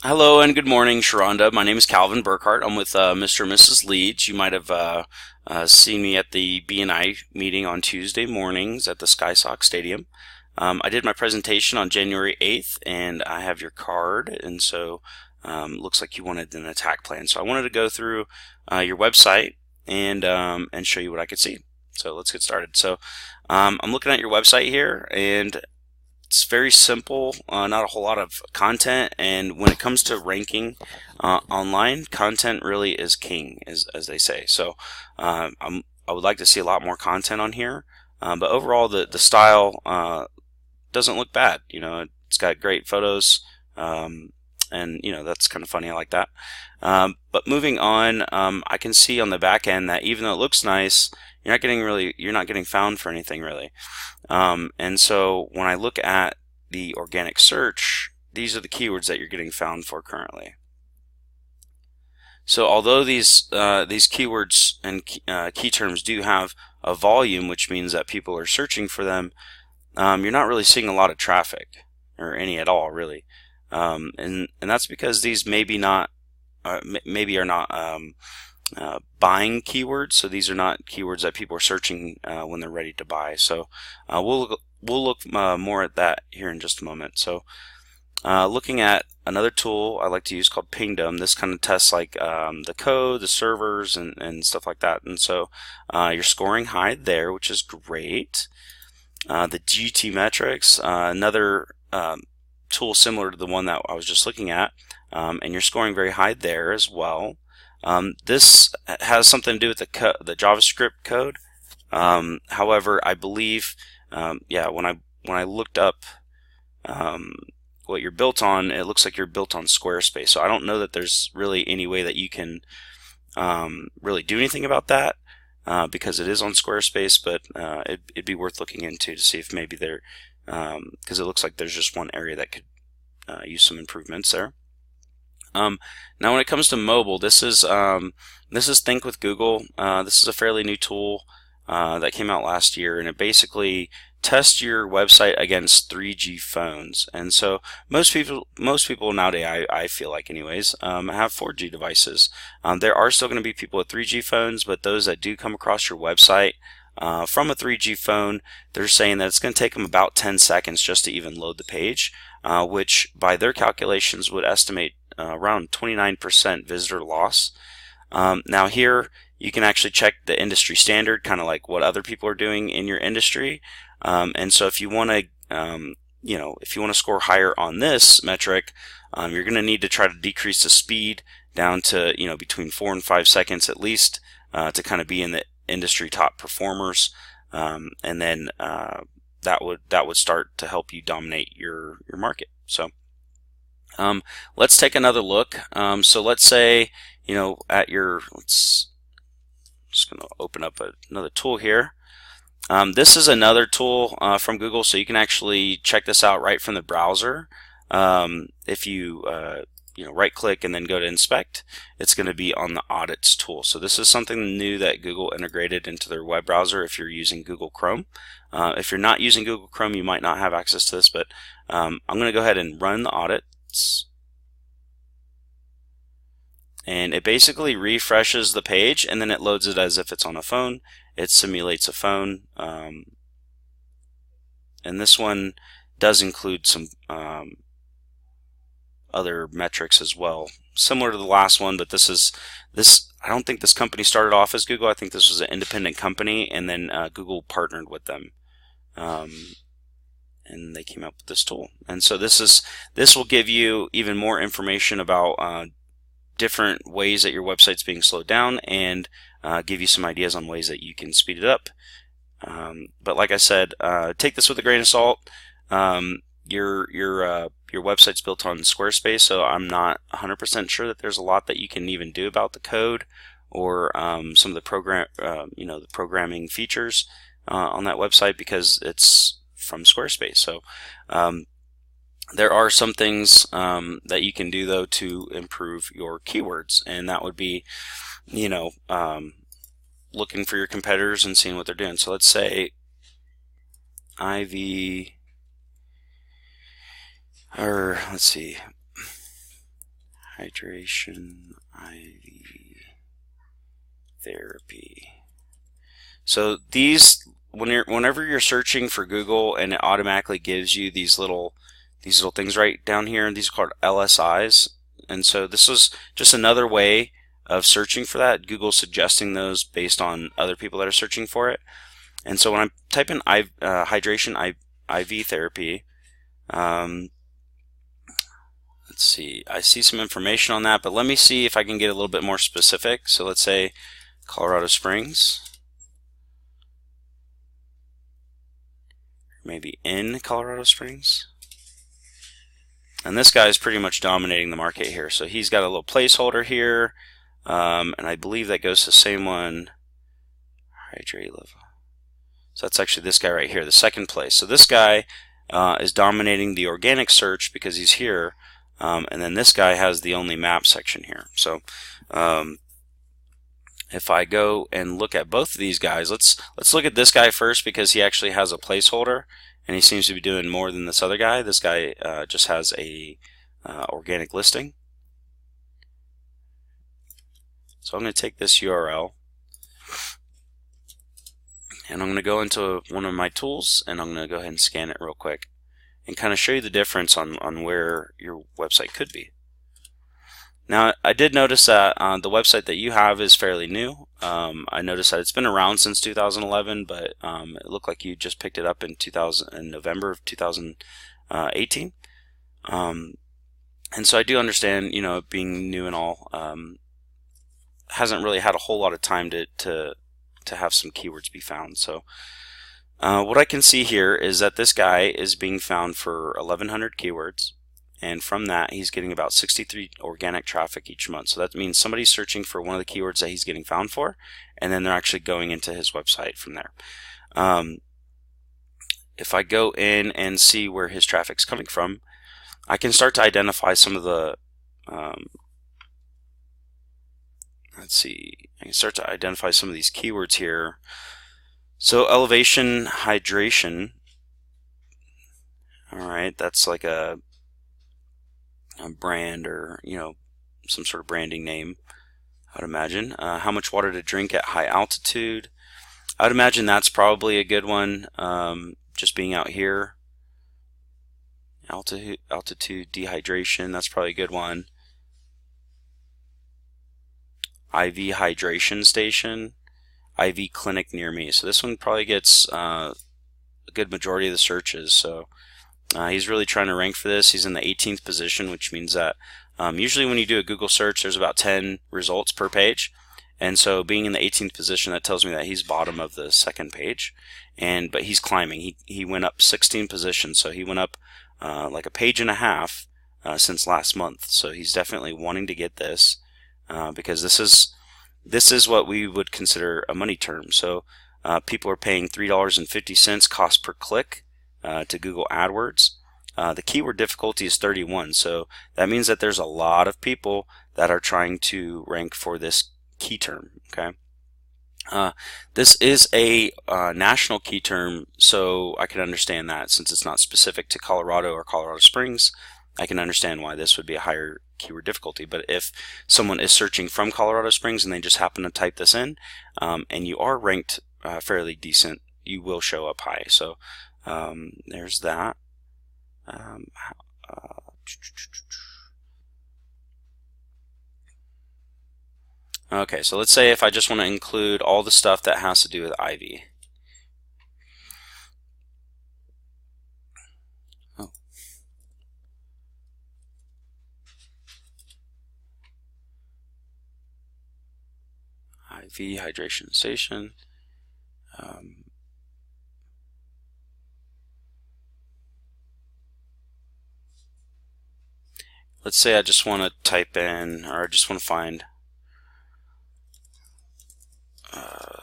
Hello and good morning, Sharonda. My name is Calvin Burkhart. I'm with Mr. and Mrs. Leeds. You might have seen me at the BNI meeting on Tuesday mornings at the SkySock Stadium. I did my presentation on January 8th, and I have your card, and so looks like you wanted an attack plan. So I wanted to go through your website and show you what I could see. So let's get started. So I'm looking at your website here, and it's very simple, not a whole lot of content, and when it comes to ranking online, content really is king, as they say. So I would like to see a lot more content on here, but overall the style doesn't look bad. It's got great photos, and that's kind of funny. I like that. But moving on, I can see on the back end that even though it looks nice, you're not getting found for anything really. And so when I look at the organic search, these are the keywords that you're getting found for currently. So although these keywords and key terms do have a volume, which means that people are searching for them, you're not really seeing a lot of traffic, or any at all really. And that's because these maybe are not buying keywords. So these are not keywords that people are searching when they're ready to buy. So we'll look more at that here in just a moment. So looking at another tool I like to use called Pingdom. This kind of tests like the code, the servers, and stuff like that. And so you're scoring high there, which is great. The GTmetrix, another tool similar to the one that I was just looking at, and you're scoring very high there as well. This has something to do with the JavaScript code. However, I believe, when I looked up what you're built on, it looks like you're built on Squarespace. So I don't know that there's really any way that you can really do anything about that because it is on Squarespace. But it'd be worth looking into to see if maybe there, because it looks like there's just one area that could use some improvements there. Now when it comes to mobile, this is Think with Google. This is a fairly new tool that came out last year, and it basically tests your website against 3G phones. And so most people nowadays, I feel like anyways, have 4G devices. There are still going to be people with 3G phones, but those that do come across your website from a 3G phone, they're saying that it's going to take them about 10 seconds just to even load the page, which by their calculations would estimate around 29% visitor loss. Now here you can actually check the industry standard, kind of like what other people are doing in your industry. And so if you want to score higher on this metric, you're going to need to try to decrease the speed down to between 4 and 5 seconds at least to kind of be in the industry top performers, and then that would start to help you dominate your market. So let's take another look. So let's say just going to open up another tool here. This is another tool from Google, so you can actually check this out right from the browser. If you right click and then go to inspect, it's going to be on the audits tool. So this is something new that Google integrated into their web browser if you're using Google Chrome. If you're not using Google Chrome, you might not have access to this, but I'm going to go ahead and run the audits. And it basically refreshes the page, and then it loads it as if it's on a phone. It simulates a phone. And this one does include some other metrics as well, similar to the last one, but I don't think this company started off as Google. I think this was an independent company, and then Google partnered with them, and they came up with this tool. And so this will give you even more information about different ways that your website's being slowed down, and give you some ideas on ways that you can speed it up. But like I said, take this with a grain of salt. Your website's built on Squarespace, so I'm not 100% sure that there's a lot that you can even do about the code or some of the programming features on that website because it's from Squarespace. So there are some things that you can do though to improve your keywords, and that would be, looking for your competitors and seeing what they're doing. So let's say let's see, hydration IV therapy. So these, whenever you're searching for Google and it automatically gives you these little things right down here, and these are called LSIs. And so this is just another way of searching for that. Google suggesting those based on other people that are searching for it. And so when I type in hydration IV therapy, let's see, I see some information on that, but let me see if I can get a little bit more specific. So let's say Colorado Springs, maybe in Colorado Springs. And this guy is pretty much dominating the market here. So he's got a little placeholder here, and I believe that goes to the same one, hydrate level. So that's actually this guy right here, the second place. So this guy is dominating the organic search because he's here, and then this guy has the only map section here. So if I go and look at both of these guys, let's look at this guy first because he actually has a placeholder and he seems to be doing more than this other guy. This guy just has a organic listing. So I'm going to take this URL and I'm going to go into one of my tools and I'm going to go ahead and scan it real quick and kind of show you the difference on where your website could be. Now, I did notice that the website that you have is fairly new. I noticed that it's been around since 2011, but it looked like you just picked it up in November of 2018. And so I do understand, you know, being new and all, hasn't really had a whole lot of time to have some keywords be found. So what I can see here is that this guy is being found for 1,100 keywords. And from that, he's getting about 63 organic traffic each month. So that means somebody's searching for one of the keywords that he's getting found for, and then they're actually going into his website from there. If I go in and see where his traffic's coming from, I can start to identify some of the, let's see, I can start to identify some of these keywords here. So elevation hydration, all right, that's like a brand or, you know, some sort of branding name, I would imagine. How much water to drink at high altitude. I would imagine that's probably a good one, just being out here. Altitude dehydration, that's probably a good one. IV hydration station, IV clinic near me. So this one probably gets a good majority of the searches. So he's really trying to rank for this. He's in the 18th position, which means that usually when you do a Google search, there's about 10 results per page. And so being in the 18th position, that tells me that he's bottom of the second page. But he's climbing. He went up 16 positions, so he went up like a page and a half since last month. So he's definitely wanting to get this because this is what we would consider a money term. So people are paying $3.50 cost per click to Google AdWords. The keyword difficulty is 31, so that means that there's a lot of people that are trying to rank for this key term. Okay, this is a national key term, so I can understand that since it's not specific to Colorado or Colorado Springs. I can understand why this would be a higher keyword difficulty. But if someone is searching from Colorado Springs and they just happen to type this in, and you are ranked fairly decent, you will show up high. So there's that. Okay, so let's say if I just want to include all the stuff that has to do with IV. Oh. IV hydration station. Let's say I just want to type in, or I just want to find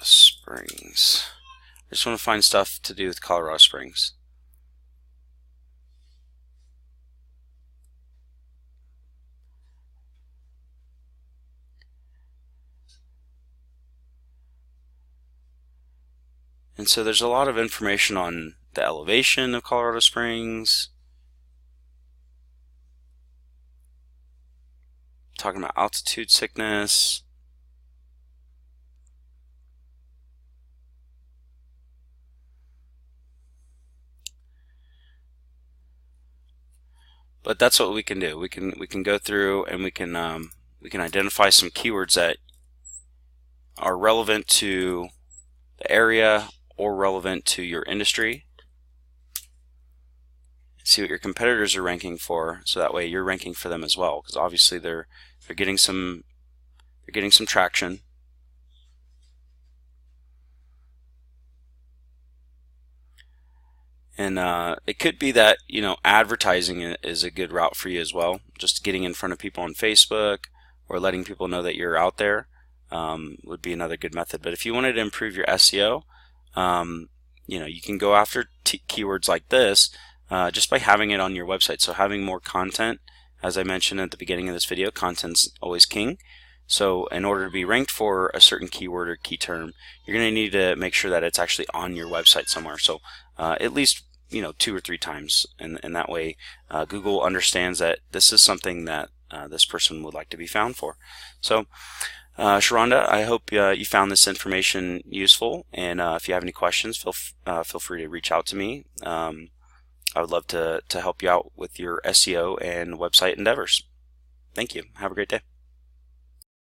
Springs. I just want to find stuff to do with Colorado Springs. And so there's a lot of information on the elevation of Colorado Springs. talking about altitude sickness. But that's what we can do. We can go through and we can identify some keywords that are relevant to the area or relevant to your industry. See what your competitors are ranking for, so that way you're ranking for them as well, because obviously they're getting some traction. And it could be that, you know, advertising is a good route for you as well. Just getting in front of people on Facebook or letting people know that you're out there would be another good method. But if you wanted to improve your SEO, you know, you can go after keywords like this just by having it on your website. So having more content, as I mentioned at the beginning of this video, content's always king. So in order to be ranked for a certain keyword or key term, you're going to need to make sure that it's actually on your website somewhere. So at least, you know, 2 or 3 times, and that way Google understands that this is something that this person would like to be found for. So Sharonda, I hope you found this information useful, and if you have any questions, feel free to reach out to me. I would love to help you out with your SEO and website endeavors. Thank you. Have a great day.